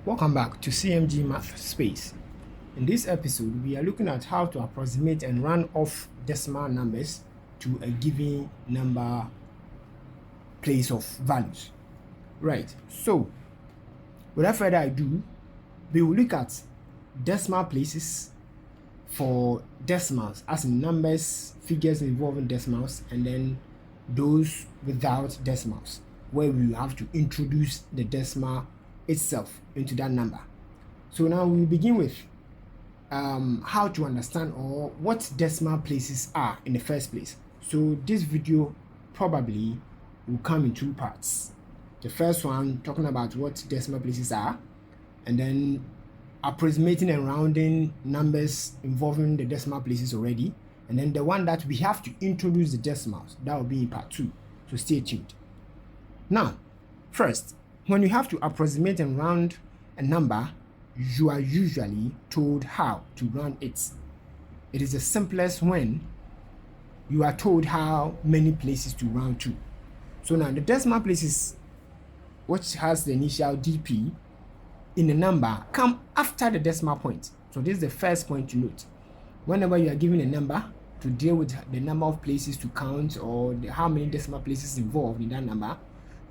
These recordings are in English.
Welcome back to CMG-MathSpace. In this episode, we are looking at how to approximate and round off decimal numbers to a given number place of values. Right, so without further ado, we will look at decimal places for decimals, as in numbers, figures involving decimals, and then those without decimals, where we will have to introduce the decimal itself into that number. So now we will begin with how to understand or what decimal places are in the first place. So this video probably will come in two parts. The first one talking about what decimal places are, and then approximating and rounding numbers involving the decimal places already, and then the one that we have to introduce the decimals, that will be in part 2. So stay tuned. Now, first, when you have to approximate and round a number, you are usually told how to round it. It is the simplest when you are told how many places to round to. So now the decimal places, which has the initial DP in the number, come after the decimal point. So this is the first point to note. Whenever you are given a number to deal with the number of places to count or how many decimal places involved in that number,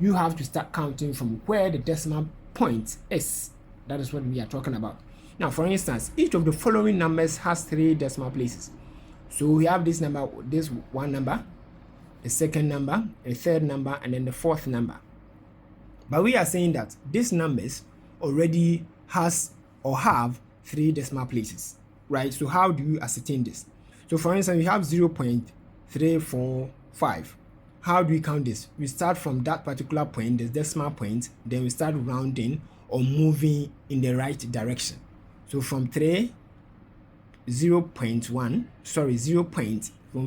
you have to start counting from where the decimal point is. That is what we are talking about. Now, for instance, each of the following numbers has 3 decimal places. So we have this number, this one number, the second number, a third number, and then the fourth number. But we are saying that these numbers already has or have 3 decimal places, right? So how do you ascertain this? So for instance, we have 0.345. How do we count this? We start from that particular point, the decimal point, then we start rounding or moving in the right direction. So from 0.1,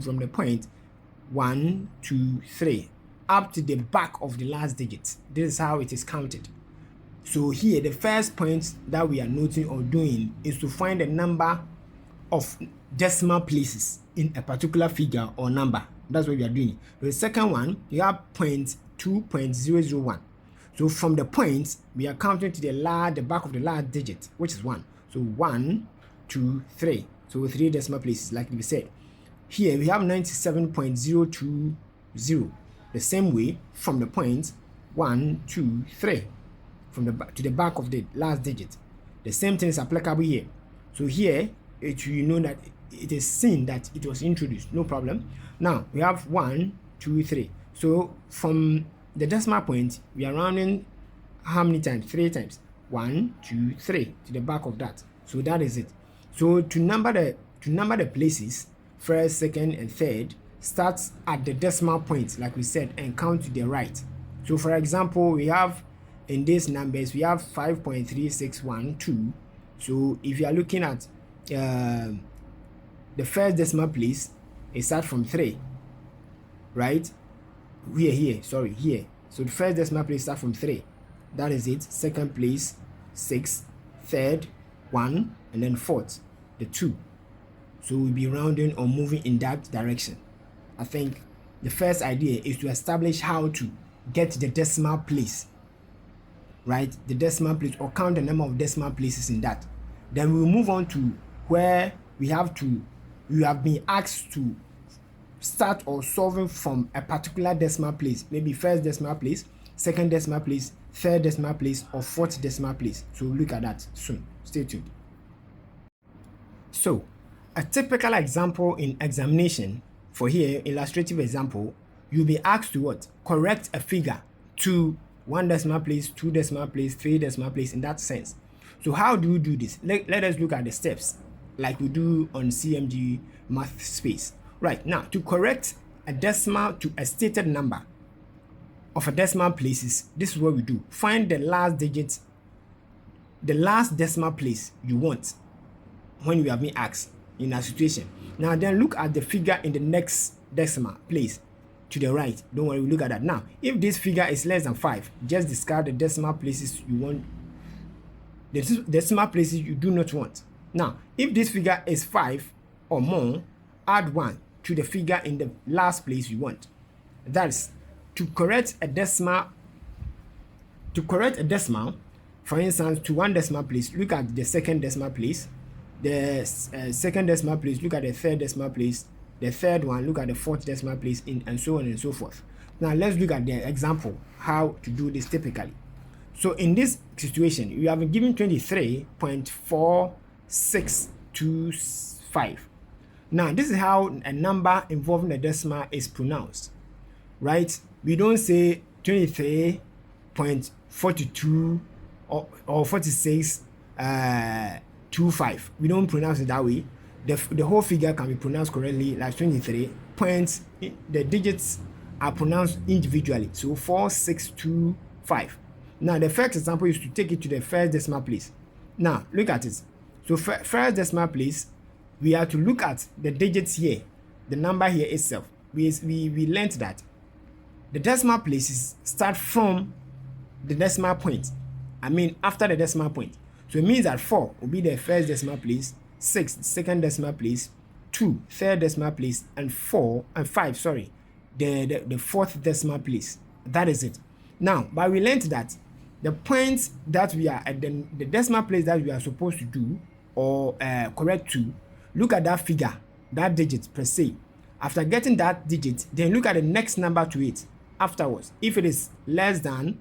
from the point 1, 2, 3, up to the back of the last digit. This is how it is counted. So here, the first point that we are noting or doing is to find the number of decimal places in a particular figure or number. That's what we are doing. The second one, you have 0.2.001. So from the point, we are counting to the back of the last digit, which is 1. So 1, 2, 3. So 3 decimal places, like we said. Here we have 97.020. The same way from the point 1, 2, 3, from the back to the back of the last digit. The same thing is applicable here. So here, you know that it is seen that it was introduced, no problem. Now we have 1, 2, 3. So from the decimal point, we are rounding how many times? 3 times. 1, 2, 3 to the back of that. So that is it. So to number the places, first, second, and third, starts at the decimal point, like we said, and count to the right. So for example, we have in these numbers, we have 5.3612. So if you are looking at the first decimal place, it starts from 3, right? Here. So the first decimal place starts from 3. That is it. Second place, 6. Third, 1. And then fourth, the 2. So we'll be rounding or moving in that direction. I think the first idea is to establish how to get the decimal place, right? The decimal place, or count the number of decimal places in that. Then we'll move on to where we have been asked to start or solving from a particular decimal place, maybe first decimal place, second decimal place, third decimal place, or fourth decimal place. So we'll look at that soon. Stay tuned. So a typical example in examination, for here, illustrative example, you'll be asked to what? Correct a figure to 1 decimal place, 2 decimal place, 3 decimal place, in that sense. So how do you do this? Let us look at the steps like we do on CMG-MathSpace. Right, now to correct a decimal to a stated number of a decimal places, this is what we do. Find the last digit, the last decimal place you want when you have been asked in a situation. Now then look at the figure in the next decimal place to the right. Don't worry, we'll look at that. Now, if this figure is less than 5, just discard the decimal places you want, the decimal places you do not want. Now, if this figure is 5 or more, add 1 to the figure in the last place you want. That's to correct a decimal, For instance, to one decimal place, look at the second decimal place. The second decimal place, look at the third decimal place. The third one, look at the fourth decimal place, and so on and so forth. Now let's look at the example, how to do this typically. So in this situation, you have been given 23.4625. Now this is how a number involving a decimal is pronounced, right? We don't say 23.42 or 46.25. We don't pronounce it that way. The whole figure can be pronounced correctly, like 23 points. The digits are pronounced individually, so 4625. Now the first example is to take it to the first decimal place. Now look at it. So first decimal place, we have to look at the digits here, the number here itself. We learned that the decimal places start from the decimal point. I mean after the decimal point. So it means that 4 will be the first decimal place, 6 the second decimal place, 2 third decimal place, and 5 the fourth decimal place. That is it. Now, but we learned that the points that we are at the decimal place that we are supposed to do or correct to, look at that figure, that digit per se. After getting that digit, then look at the next number to it afterwards. If it is less than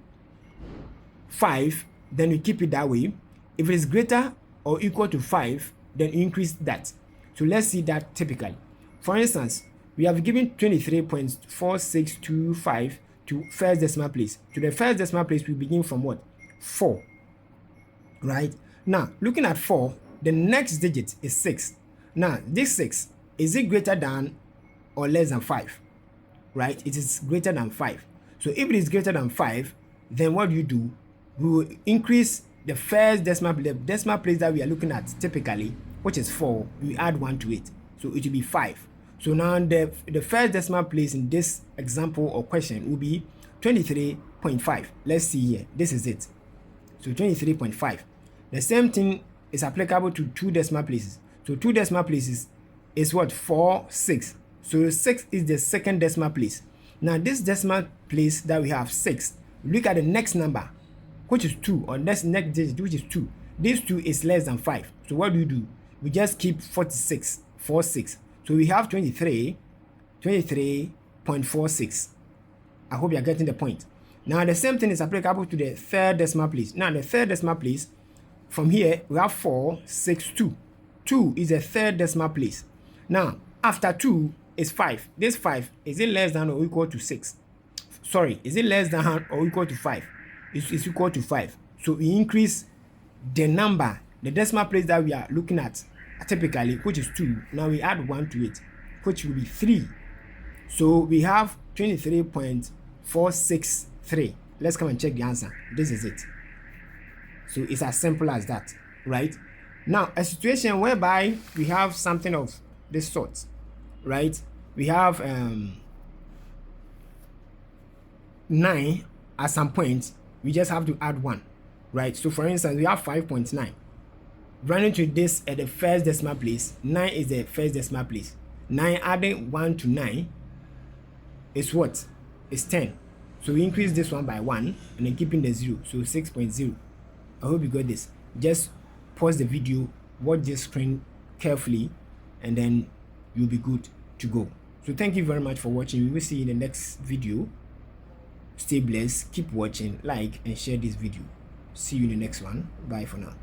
5, then you keep it that way. If it is greater or equal to 5, then increase that. So let's see that typically. For instance, we have given 23.4625 to first decimal place. To the first decimal place, we begin from what? 4. Right? Now, looking at 4, the next digit is 6. Now, this 6, is it greater than or less than 5? Right? It is greater than 5. So if it is greater than 5, then what do? We will increase the first decimal place that we are looking at typically, which is 4, we add 1 to it. So it will be 5. So now the first decimal place in this example or question will be 23.5. Let's see here. This is it. So 23.5. The same thing is applicable to 2 decimal places. So 2 decimal places is what? 4, 6. So 6 is the second decimal place. Now this decimal place that we have 6, look at the next number, which is 2, or next digit, which is 2. This 2 is less than 5. So what do? We just keep 46, 46. So we have 23.46. I hope you are getting the point. Now the same thing is applicable to the third decimal place. Now the third decimal place, from here we have 4, 6, 2. 2 is the third decimal place. Now after 2 is 5. This 5, is it less than or equal to 6? Sorry, is it less than or equal to 5? It's equal to 5. So we increase the number, the decimal place that we are looking at typically, which is 2. Now we add 1 to it, which will be 3. So we have 23.463. Let's come and check the answer. This is it. So it's as simple as that, right? Now a situation whereby we have something of this sort, right? We have 9 at some point. We just have to add 1, right? So for instance, we have 5.9. Running to this at the first decimal place, 9 is the first decimal place. 9 adding 1 to 9 is what? It's 10. So we increase this one by 1 and then keeping the 0. So 6.0. I hope you got this. Just pause the video, watch this screen carefully, and then you'll be good to go. So thank you very much for watching. We will see you in the next video. Stay blessed, keep watching, like and share this video. See you in the next one. Bye for now.